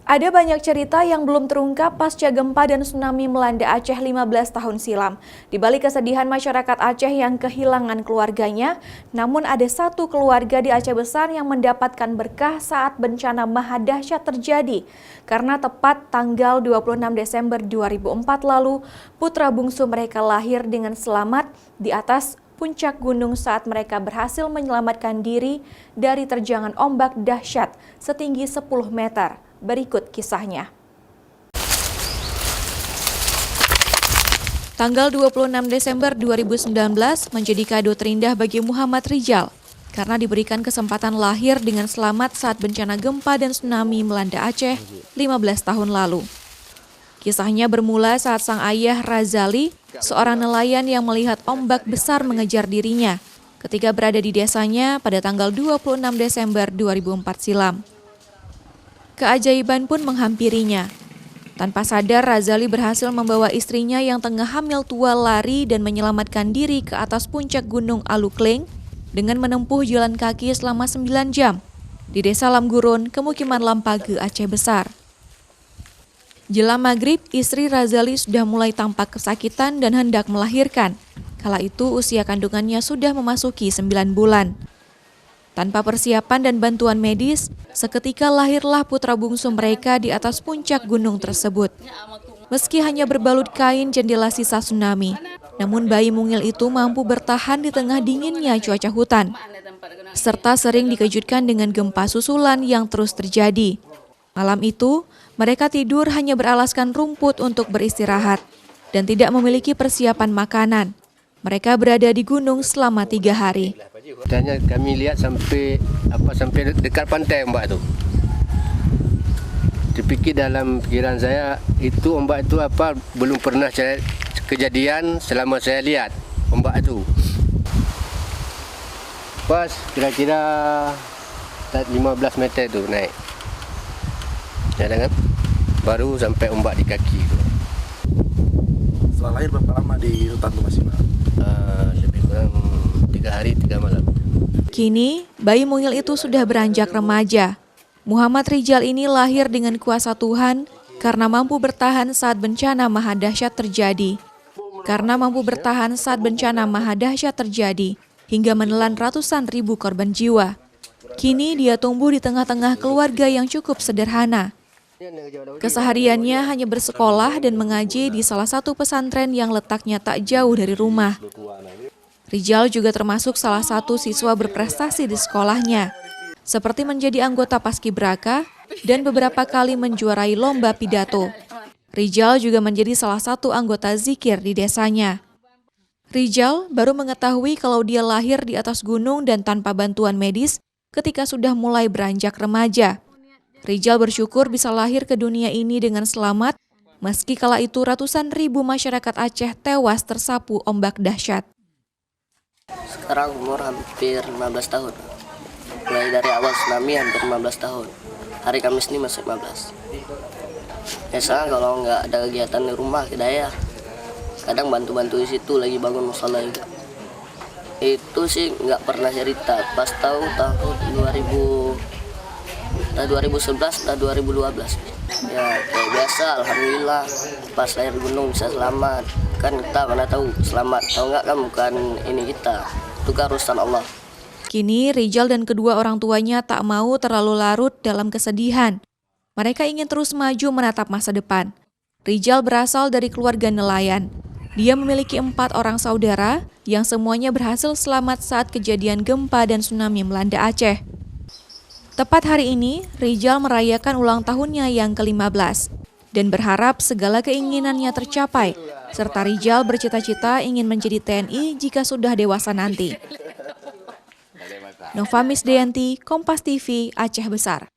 Ada banyak cerita yang belum terungkap pasca gempa dan tsunami melanda Aceh 15 tahun silam. Di balik kesedihan masyarakat Aceh yang kehilangan keluarganya, namun ada satu keluarga di Aceh Besar yang mendapatkan berkah saat bencana maha dahsyat terjadi. Karena tepat tanggal 26 Desember 2004 lalu, putra bungsu mereka lahir dengan selamat di atas puncak gunung saat mereka berhasil menyelamatkan diri dari terjangan ombak dahsyat setinggi 10 meter. Berikut kisahnya. Tanggal 26 Desember 2019 menjadi kado terindah bagi Muhammad Rijal karena diberikan kesempatan lahir dengan selamat saat bencana gempa dan tsunami melanda Aceh 15 tahun lalu. Kisahnya bermula saat sang ayah Razali, seorang nelayan yang melihat ombak besar mengejar dirinya ketika berada di desanya pada tanggal 26 Desember 2004 silam. Keajaiban pun menghampirinya. Tanpa sadar, Razali berhasil membawa istrinya yang tengah hamil tua lari dan menyelamatkan diri ke atas puncak gunung Alukleng dengan menempuh jalan kaki selama 9 jam di Desa Lamgurun, Kemukiman Lampage, Aceh Besar. Jelang maghrib, istri Razali sudah mulai tampak kesakitan dan hendak melahirkan. Kala itu usia kandungannya sudah memasuki 9 bulan. Tanpa persiapan dan bantuan medis, seketika lahirlah putra bungsu mereka di atas puncak gunung tersebut. Meski hanya berbalut kain jendela sisa tsunami, namun bayi mungil itu mampu bertahan di tengah dinginnya cuaca hutan, serta sering dikejutkan dengan gempa susulan yang terus terjadi. Malam itu, mereka tidur hanya beralaskan rumput untuk beristirahat dan tidak memiliki persiapan makanan. Mereka berada di gunung selama 3 hari. Tanya kami lihat sampai dekat pantai ombak itu. Dipikir dalam pikiran saya itu ombak itu belum pernah saya kejadian selama saya lihat ombak itu. Pas kira-kira 15 meter itu naik. Ya kan? Baru sampai ombak di kaki itu. Setelah lahir berapa lama di hutan itu masih Pak? Lebih kurang 3 hari 3 malam. Kini, bayi mungil itu sudah beranjak remaja. Muhammad Rijal ini lahir dengan kuasa Tuhan karena mampu bertahan saat bencana maha dahsyat terjadi. Hingga menelan ratusan ribu korban jiwa. Kini dia tumbuh di tengah-tengah keluarga yang cukup sederhana. Kesehariannya hanya bersekolah dan mengaji di salah satu pesantren yang letaknya tak jauh dari rumah. Rijal juga termasuk salah satu siswa berprestasi di sekolahnya, seperti menjadi anggota Paskibraka dan beberapa kali menjuarai lomba pidato. Rijal juga menjadi salah satu anggota zikir di desanya. Rijal baru mengetahui kalau dia lahir di atas gunung dan tanpa bantuan medis ketika sudah mulai beranjak remaja. Rijal bersyukur bisa lahir ke dunia ini dengan selamat, meski kala itu ratusan ribu masyarakat Aceh tewas tersapu ombak dahsyat. Sekarang umur hampir 15 tahun. Mulai dari awal tsunami hampir 15 tahun. Hari Kamis ini masih 15. Biasanya kalau nggak ada kegiatan di rumah, kedaya, kadang bantu-bantu di situ lagi bangun musola juga. Itu sih nggak pernah cerita. Pas tahu tahun 2011 atau 2012. Ya kayak biasa, alhamdulillah. Pas lahir gunung bisa selamat. Kan kita mana tahu selamat atau enggak kan bukan ini kita. Itu kan urusan Allah. Kini Rijal dan kedua orang tuanya tak mau terlalu larut dalam kesedihan. Mereka ingin terus maju menatap masa depan. Rijal berasal dari keluarga nelayan. Dia memiliki 4 orang saudara yang semuanya berhasil selamat saat kejadian gempa dan tsunami melanda Aceh. Tepat hari ini, Rijal merayakan ulang tahunnya yang ke-15 dan berharap segala keinginannya tercapai, serta Rijal bercita-cita ingin menjadi TNI jika sudah dewasa nanti. Nova Misdayanti, Kompas TV, Aceh Besar.